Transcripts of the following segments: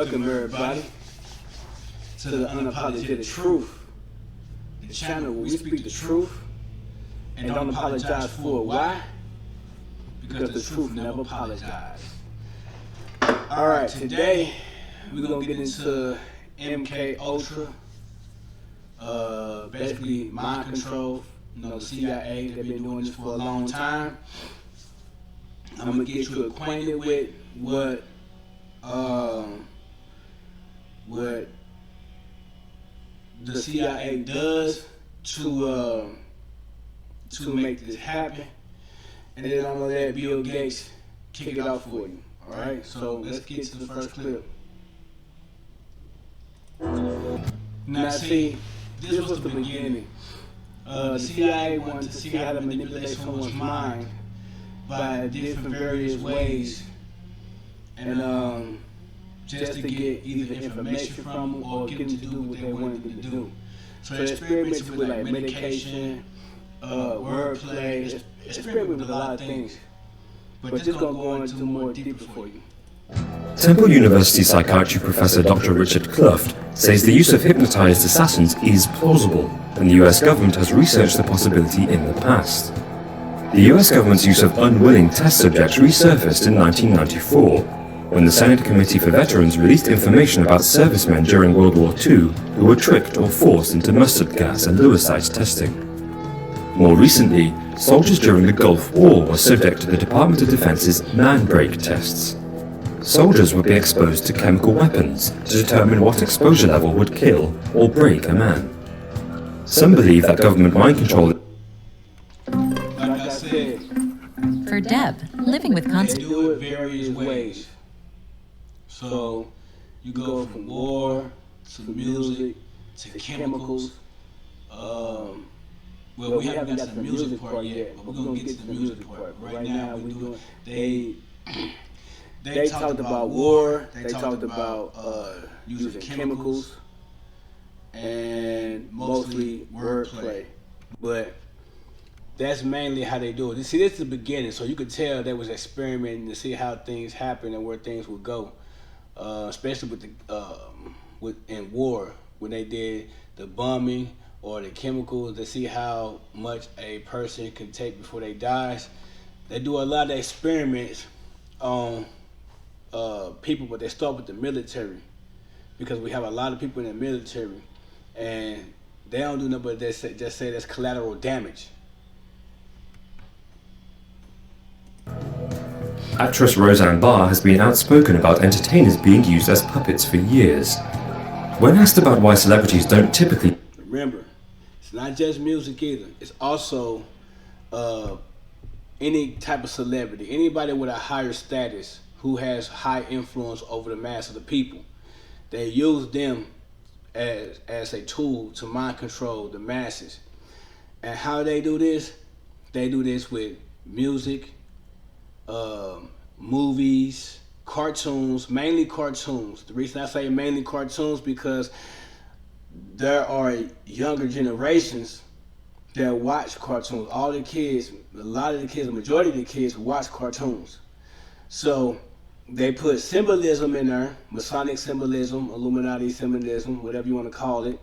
Welcome everybody to the Unapologetic Truth, the channel where we speak the truth and don't apologize for it. Why? Because the truth never apologizes. Alright, today we're going to get into MK Ultra, basically mind control. You know, the CIA, they've been doing this for a long time. I'm going to get you acquainted with what the CIA does to make this happen, and then I'm gonna let Bill Gates kick it off for you. All right, so let's get to the first clip. Now, see, this was the beginning. The CIA wanted to see how to manipulate someone's mind by different various ways, and just to get either information from them or get them to do what they wanted them to do. So they experimented with like medication, wordplay, experimented with a lot of things. But this is going to go into more deeper for you. Temple University psychiatry professor Dr. Richard Kluft says the use of hypnotized assassins is plausible, and the US government has researched the possibility in the past. The US government's use of unwilling test subjects resurfaced in 1994, when the Senate Committee for Veterans released information about servicemen during World War II who were tricked or forced into mustard gas and Lewisite testing. More recently, soldiers during the Gulf War were subject to the Department of Defense's man-break tests. Soldiers would be exposed to chemical weapons to determine what exposure level would kill or break a man. Some believe that government mind control... Like I said, for Deb, living with they constant... do it various ways. So you go from war to music to chemicals. Well, we haven't got the music part yet, but we're gonna get to the music part. Right now, we're doing. They talked about war. They talked about using chemicals and mostly wordplay, but that's mainly how they do it. You see, this is the beginning, so you could tell they was experimenting to see how things happen and where things would go. Especially with the in war, when they did the bombing or the chemicals to see how much a person can take before they dies. They do a lot of experiments on people, but they start with the military, because we have a lot of people in the military, and they don't do nothing but just say that's collateral damage. Actress Roseanne Barr has been outspoken about entertainers being used as puppets for years. When asked about why celebrities don't typically... Remember, it's not just music either. It's also any type of celebrity, anybody with a higher status who has high influence over the mass of the people. They use them as a tool to mind control the masses. And how they do this? They do this with music, movies, cartoons, mainly cartoons. The reason I say mainly cartoons because there are younger generations that watch cartoons. All the kids, a lot of the kids, the majority of the kids watch cartoons. So they put symbolism in there, Masonic symbolism, Illuminati symbolism, whatever you want to call it.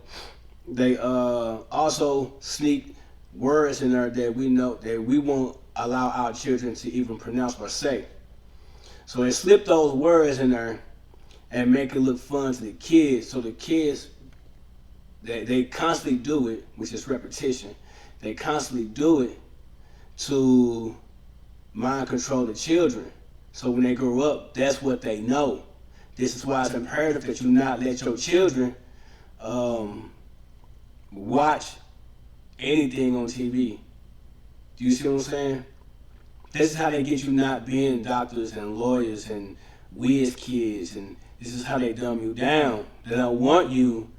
They also sneak words in there that we know that we won't allow our children to even pronounce or say. So they slip those words in there and make it look fun to the kids. So the kids, they constantly do it, which is repetition. They constantly do it to mind control the children. So when they grow up, that's what they know. This is why it's imperative that you not let your children watch anything on TV. Do you see what I'm saying? This is how they get you not being doctors and lawyers and whiz kids, and this is how they dumb you down. They don't want you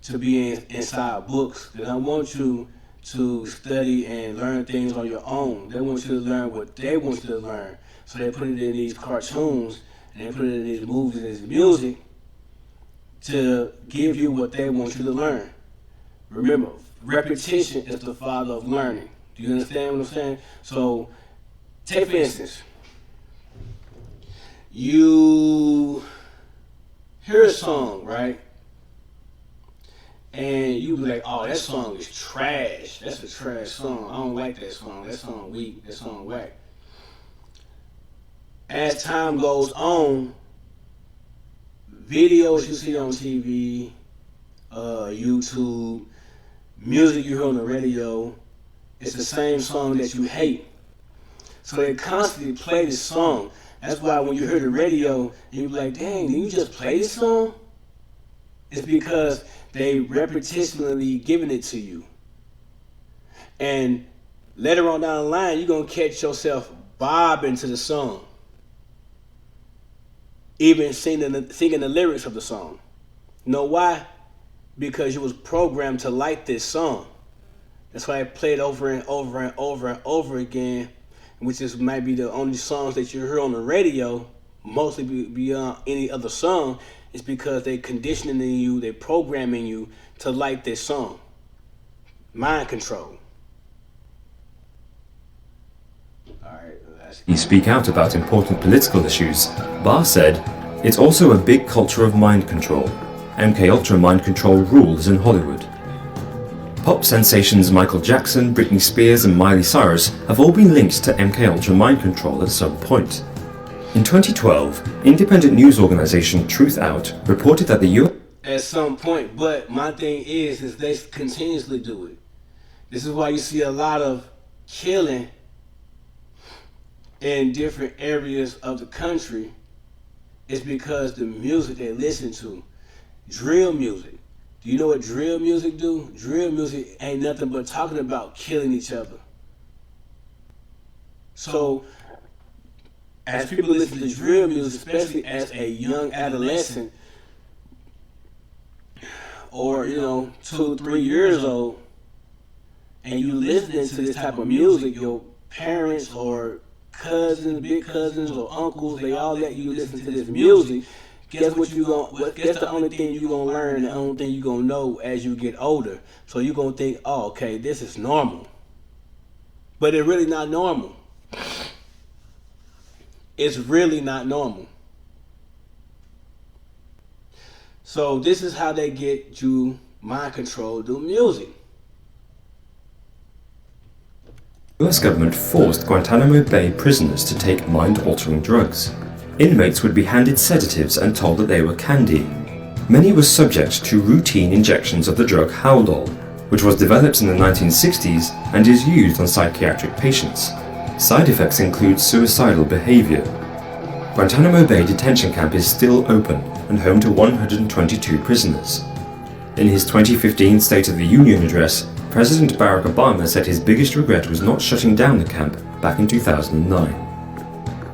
to be inside books. They don't want you to study and learn things on your own. They want you to learn what they want you to learn. So they put it in these cartoons and they put it in these movies and this music to give you what they want you to learn. Remember, repetition is the father of learning. Do you understand what I'm saying? So, take for instance, you hear a song, right? And you be like, oh, that song is trash. That's a trash song. I don't like that song. That song weak. That song whack. As time goes on, videos you see on TV, YouTube, music you hear on the radio, it's the same song that you hate. So they constantly play this song. That's why when you hear the radio, you be like, dang, did you just play this song? It's because they repetitively giving it to you. And later on down the line, you're going to catch yourself bobbing to the song. Even singing the lyrics of the song. You know why? Because you was programmed to like this song. That's why I play it over and over and over and over again, which is might be the only songs that you hear on the radio, mostly beyond any other song, is because they conditioning you, they programming you to like this song. Mind control. You speak out about important political issues. Barr said, it's also a big culture of mind control. MKUltra mind control rules in Hollywood. Pop sensations Michael Jackson, Britney Spears and Miley Cyrus have all been linked to MKUltra mind control at some point. In 2012, independent news organization Truth Out reported that the U.S. At some point, but my thing is they continuously do it. This is why you see a lot of killing in different areas of the country. It's because the music they listen to, drill music. Do you know what drill music do? Drill music ain't nothing but talking about killing each other. So, as people listen to drill music, especially as a young adolescent, or 2, 3 years old, and you listening to this type of music, your parents or cousins, big cousins or uncles, they all let you listen to this music. Guess the only thing you gonna learn, the only thing you gonna know as you get older. So you gonna think, oh, okay, this is normal. But it's really not normal. It's really not normal. So this is how they get you mind control through music. The US government forced Guantanamo Bay prisoners to take mind-altering drugs. Inmates would be handed sedatives and told that they were candy. Many were subject to routine injections of the drug Haldol, which was developed in the 1960s and is used on psychiatric patients. Side effects include suicidal behavior. Guantanamo Bay Detention Camp is still open and home to 122 prisoners. In his 2015 State of the Union address, President Barack Obama said his biggest regret was not shutting down the camp back in 2009.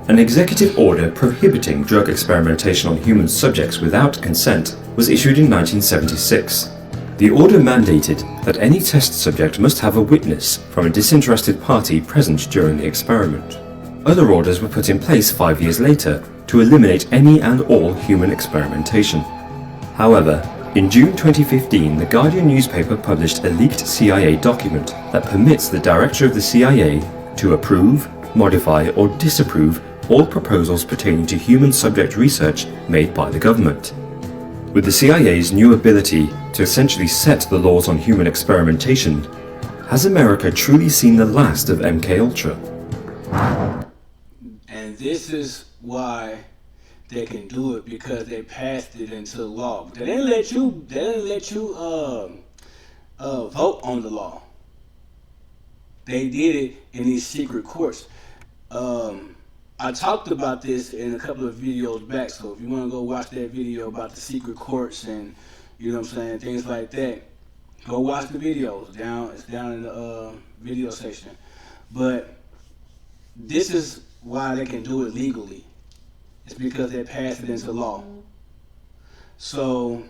An executive order prohibiting drug experimentation on human subjects without consent was issued in 1976. The order mandated that any test subject must have a witness from a disinterested party present during the experiment. Other orders were put in place 5 years later to eliminate any and all human experimentation. However, in June 2015, the Guardian newspaper published a leaked CIA document that permits the director of the CIA to approve, modify, or disapprove all proposals pertaining to human subject research made by the government. With the CIA's new ability to essentially set the laws on human experimentation, has America truly seen the last of MKUltra? And this is why they can do it, because they passed it into law. They didn't let you vote on the law. They did it in these secret courts. I talked about this in a couple of videos back, so if you want to go watch that video about the secret courts and, things like that, go watch the videos. It's down in the video section. But this is why they can do it legally. It's because they passed it into law. So,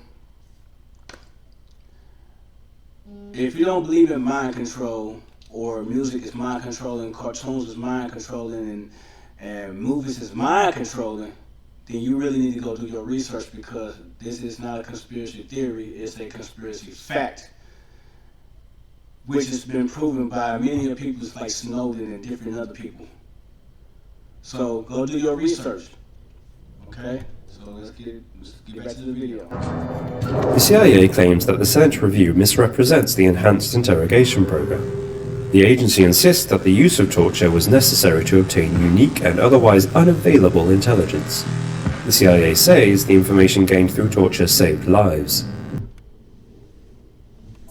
if you don't believe in mind control, or music is mind controlling, cartoons is mind controlling, and movies is mind controlling, then you really need to go do your research, because this is not a conspiracy theory, it's a conspiracy fact, which has been proven by many of people like Snowden and different other people. So go do your research. Okay, so let's get back to the video. The CIA claims that the Senate review misrepresents the enhanced interrogation program. The agency insists that the use of torture was necessary to obtain unique and otherwise unavailable intelligence. The CIA says the information gained through torture saved lives.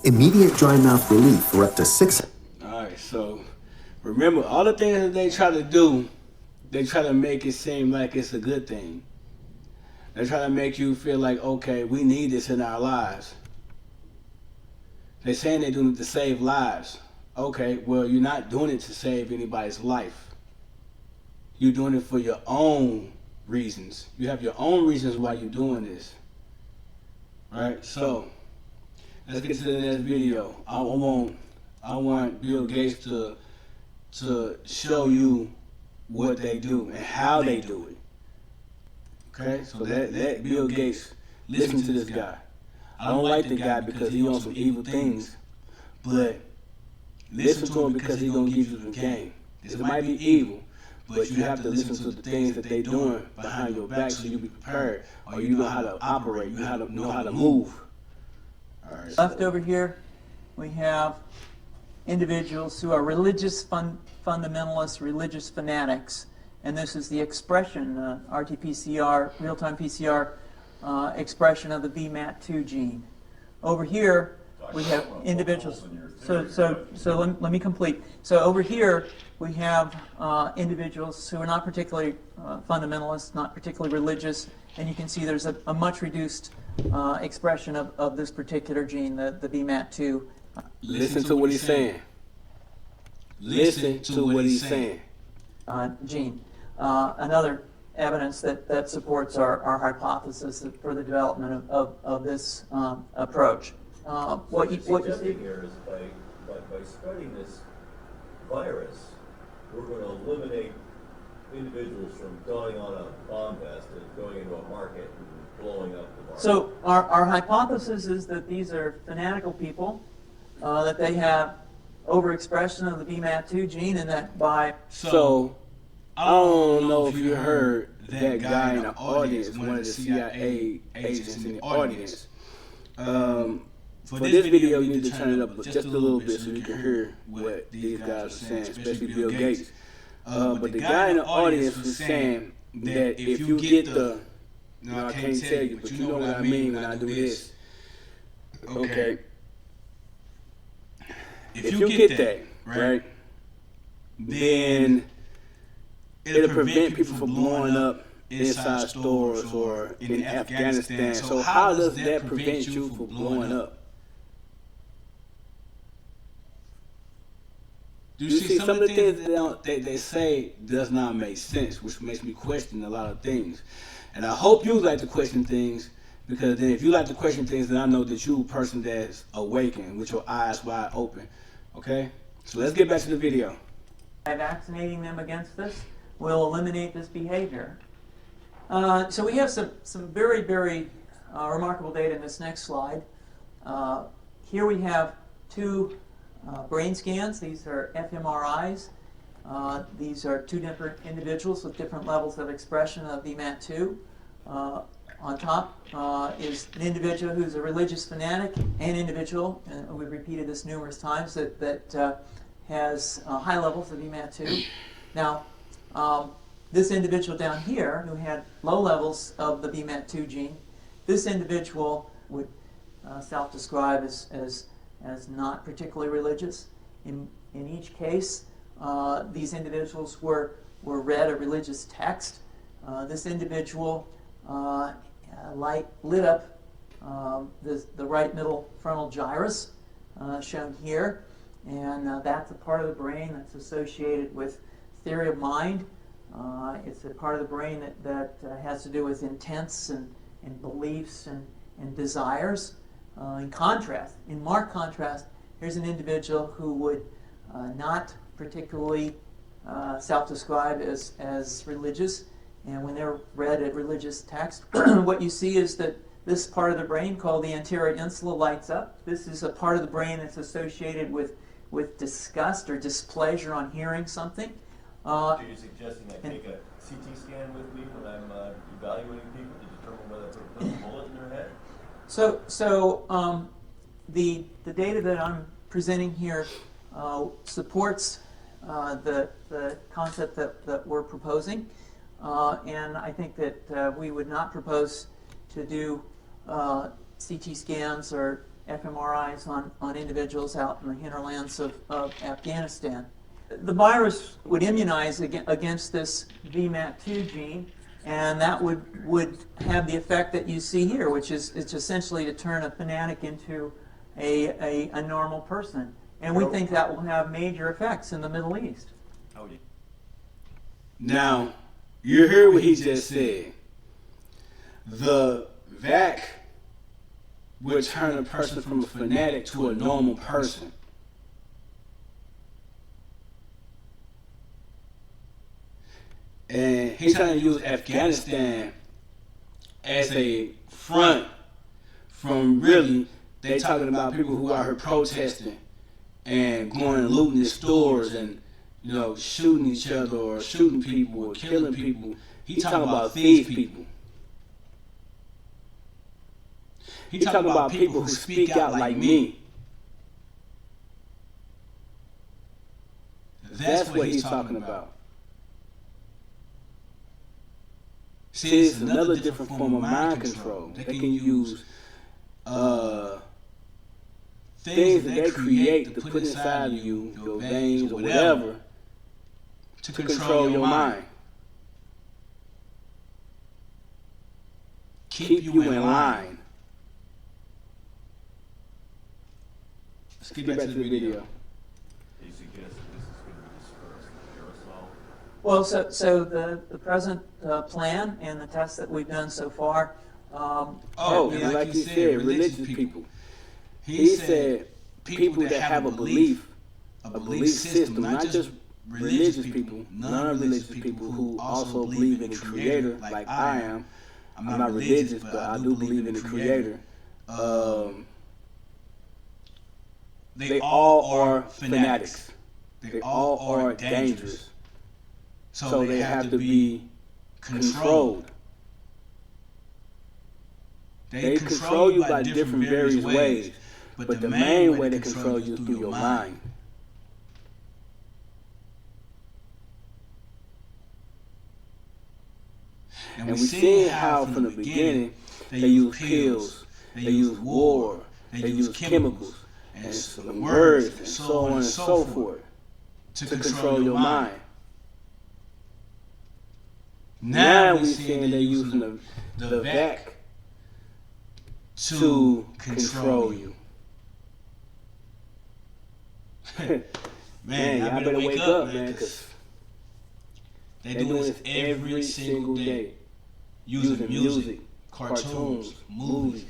Immediate dry mouth relief for up to 6. Alright, so remember, all the things that they try to do, they try to make it seem like it's a good thing. They try to make you feel like, okay, we need this in our lives. They're saying they're doing it to save lives. Okay, well, you're not doing it to save anybody's life. You're doing it for your own reasons. You have your own reasons why you're doing this. Right? So, let's get to the next video. I want Bill Gates to show you what they do and how they do it. Okay, so let Bill Gates listen to this guy. I don't like the guy because he on some evil things, but listen to him because he's gonna give you the game. This might be evil, but you have to listen to the things that they're doing behind your back so you be prepared, or you know how to operate, you know how to move. All right. Left over here, we have individuals who are religious fundamentalists, religious fanatics, and this is the expression, RT-PCR, real-time PCR expression of the VMAT2 gene. Over here, we have individuals. So let me complete. So over here, we have individuals who are not particularly fundamentalist, not particularly religious, and you can see there's a much reduced expression of this particular gene, the VMAT2. Listen to what he's saying. Listen to what he's saying. Gene. Another evidence that supports our hypothesis for the development of this approach. What you see here is by spreading this virus, we're going to eliminate individuals from going on a bomb vest and going into a market and blowing up the market. So our hypothesis is that these are fanatical people, that they have overexpression of the VMAT2 gene, and that by... So, I don't know if you heard that guy in the audience, one of the CIA agents in the audience. For this video, you need to turn it up just a little bit so you can hear what these guys are saying, especially Bill Gates. But the guy in the audience was saying that if you get the, no, I can't tell you, but you know what I mean when I do this. Okay. If you get that, right, then it'll prevent people from blowing up inside stores or in Afghanistan. So how does that prevent you from blowing up? Do you see some of the things that they say does not make sense, which makes me question a lot of things. And I hope you like to question things, because then if you like to question things, then I know that you're a person that's awakened with your eyes wide open. Okay? So let's get back to the video. By vaccinating them against this will eliminate this behavior. So we have some very, very remarkable data in this next slide. Here we have two brain scans. These are fMRIs. These are two different individuals with different levels of expression of VMAT2. On top is an individual who's a religious fanatic, an individual, and we've repeated this numerous times, that has high levels of VMAT2. Now, this individual down here who had low levels of the VMAT2 gene, this individual would self-describe as not particularly religious. In each case, these individuals were read a religious text. This individual lit up the right middle frontal gyrus, shown here, and that's a part of the brain that's associated with theory of mind. It's a part of the brain that has to do with intents and beliefs and desires. In contrast, in marked contrast, here's an individual who would not particularly self-describe as religious, and when they're read a religious text, what you see is that this part of the brain called the anterior insula lights up. This is a part of the brain that's associated with disgust or displeasure on hearing something. So you're suggesting I take a CT scan with me when I'm evaluating people to determine whether to put a bullet in their head? The data that I'm presenting here supports the concept that we're proposing, and I think that we would not propose to do CT scans or fMRIs on individuals out in the hinterlands of Afghanistan. The virus would immunize against this VMAT2 gene, and that would have the effect that you see here, which is it's essentially to turn a fanatic into a normal person. And we think that will have major effects in the Middle East. Now, you heard what he just said. The vac would turn a person from a fanatic to a normal person. And he's trying to use Afghanistan as a front from really, they talking about people who are here protesting and going and looting the stores and, you know, shooting each other or shooting people or killing people. He talking about these people. He talking about people who speak out like me. That's what he's talking about. See, it's another different form of mind control. They can use things that they create to put inside of you, your veins or whatever, to control your mind. Keep you in line. Let's get back to the video. You suggest that this is going to be dispersed in aerosol? Well, so the present plan and the tests that we've done so far. And like you said, religious people. He said people that have a belief system, not just religious people, non-religious people who also believe in the Creator, like I am. I'm not religious, but I do believe in the Creator. They all are fanatics. They all are dangerous. So they have to be controlled. They control you by different various ways, but the main way they control you is through your mind. And we see how from the beginning they use pills, they use war, they use chemicals, and some words, and so on and so forth, to control your mind. Now we're seeing they're using the vac to control you. Man, y'all better wake up, man, because they're doing this every single day. Using music, cartoons, movies,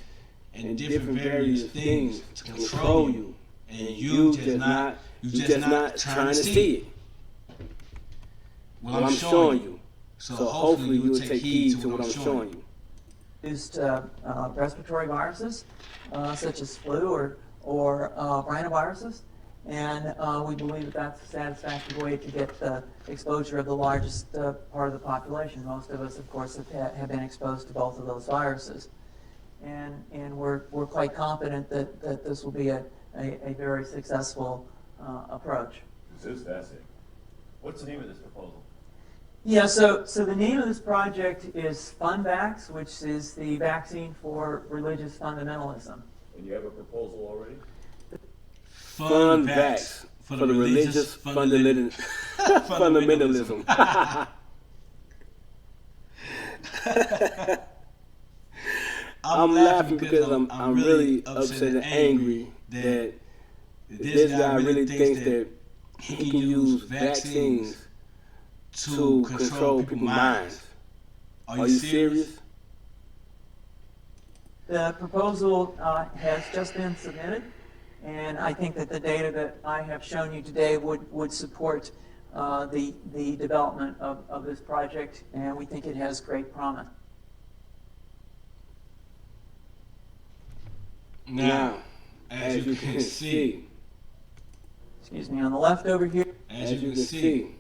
and different various things to control you. And you just not trying to see it. Well, I'm showing you. So hopefully you will take heed to what I'm showing you. Used respiratory viruses such as flu or rhinoviruses, and we believe that that's a satisfactory way to get the exposure of the largest part of the population. Most of us, of course, have been exposed to both of those viruses, and we're quite confident that this will be a very successful approach. This is fascinating. What's the name of this proposal? Yeah, so the name of this project is FunVax, which is the vaccine for religious fundamentalism. And you have a proposal already? FunVax for the religious fundamentalism. I'm laughing because I'm really upset and angry that this guy really thinks that he can use vaccines to control people's minds. Are you serious? The proposal has just been submitted, and I think that the data that I have shown you today would support the development of this project, and we think it has great promise. Now, as you can see, Excuse me, on the left over here, as you can see,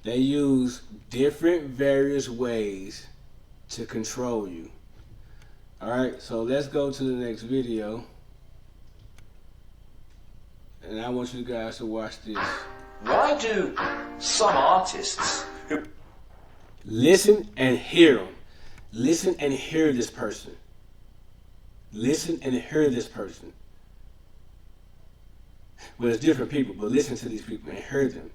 They use different various ways to control you. Alright, so let's go to the next video. And I want you guys to watch this. Why do some artists who Listen and hear them. Listen and hear this person. Listen and hear this person. Well, it's different people, but listen to these people and hear them.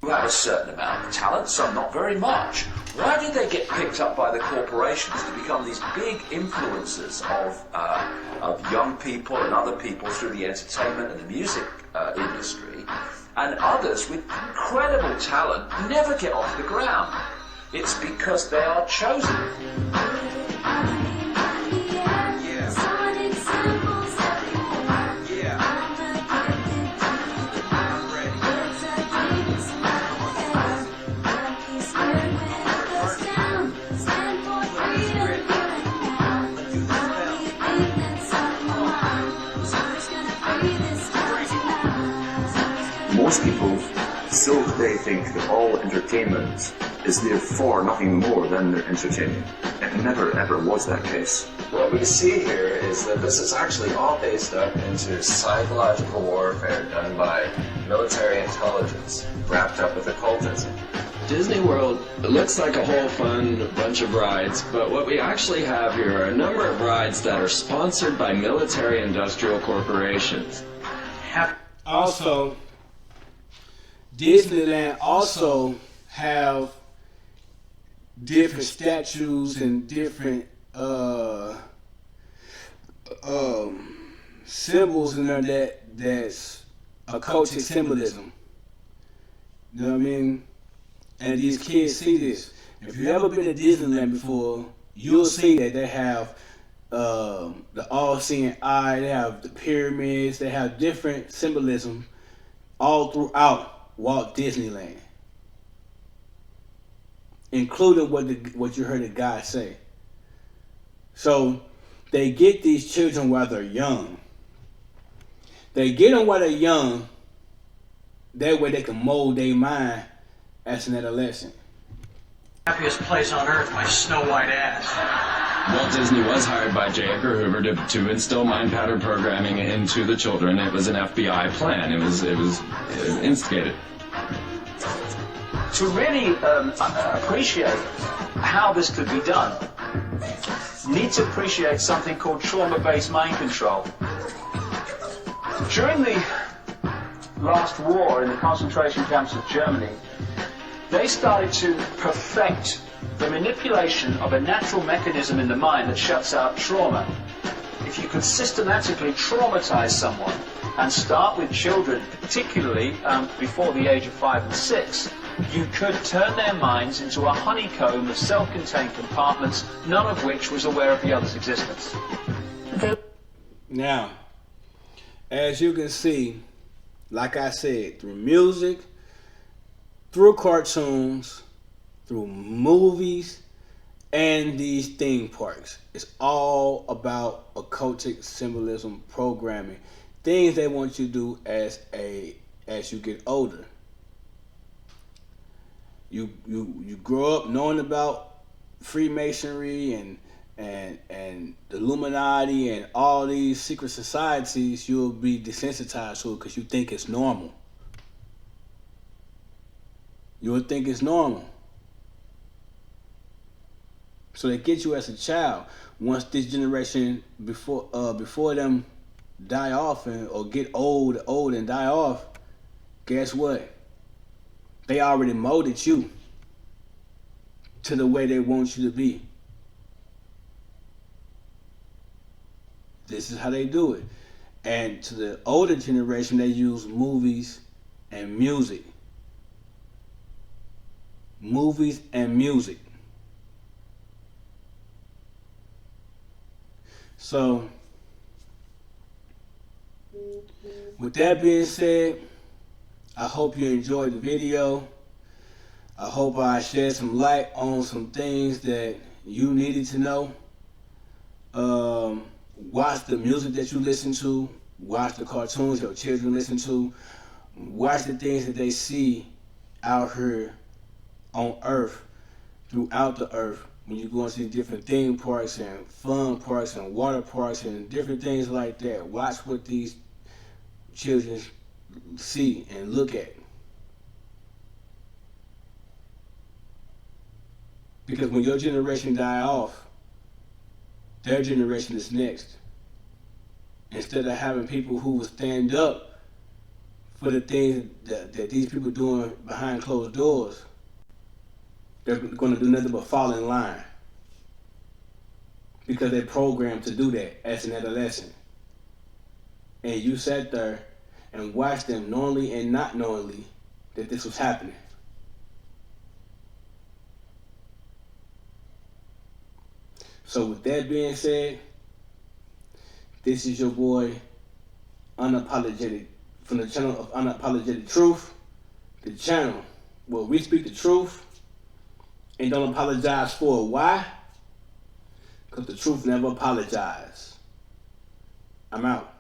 have a certain amount of talent, some not very much, why did they get picked up by the corporations to become these big influencers of young people and other people through the entertainment and the music industry, and others with incredible talent never get off the ground? It's because they are chosen. Most people still today think that all entertainment is therefore nothing more than their entertainment. It never ever was that case. What we see here is that this is actually all based up into psychological warfare done by military intelligence, wrapped up with occultism. Disney World, it looks like a whole fun bunch of rides, but what we actually have here are a number of rides that are sponsored by military industrial corporations. Also, Disneyland also have different statues and different symbols in there that's occultic symbolism. You know what I mean? And these kids see this. If you've ever been to Disneyland before, you'll see that they have the all-seeing eye, they have the pyramids, they have different symbolism all throughout Walt Disneyland, including what you heard the guy say. So they get these children while they're young. They get them while they're young. That way they can mold their mind as an adolescent. Happiest place on earth, my snow white ass. Walt Disney was hired by J. Edgar Hoover to instill mind pattern programming into the children. It was an FBI plan. It was instigated. To really appreciate how this could be done, you need to appreciate something called trauma-based mind control. During the last war in the concentration camps of Germany, they started to perfect the manipulation of a natural mechanism in the mind that shuts out trauma. If you could systematically traumatize someone and start with children, particularly before the age of 5 and 6, you could turn their minds into a honeycomb of self-contained compartments, none of which was aware of the other's existence. Now, as you can see, like I said, through music, through cartoons, through movies, and these theme parks, it's all about occultic symbolism programming, things they want you to do as you get older. You grow up knowing about Freemasonry and the Illuminati and all these secret societies, you'll be desensitized to it because you think it's normal. You'll think it's normal. So they get you as a child. Once this generation before them die off or get old and die off, guess what? They already molded you to the way they want you to be. This is how they do it. And to the older generation, they use movies and music. Movies and music. So, with that being said, I hope you enjoyed the video. I hope I shed some light on some things that you needed to know. Watch the music that you listen to. Watch the cartoons your children listen to. Watch the things that they see out here on Earth, throughout the Earth. When you go and see different theme parks and fun parks and water parks and different things like that, watch what these children see and look at. Because when your generation die off, their generation is next. Instead of having people who will stand up for the things that these people doing behind closed doors, they're going to do nothing but fall in line. Because they're programmed to do that as an adolescent. And you sat there and watched them knowingly and not knowingly that this was happening. So with that being said, this is your boy, Unapologetic, from the channel of Unapologetic Truth, the channel where we speak the truth and don't apologize for it. Why? Because the truth never apologizes. I'm out.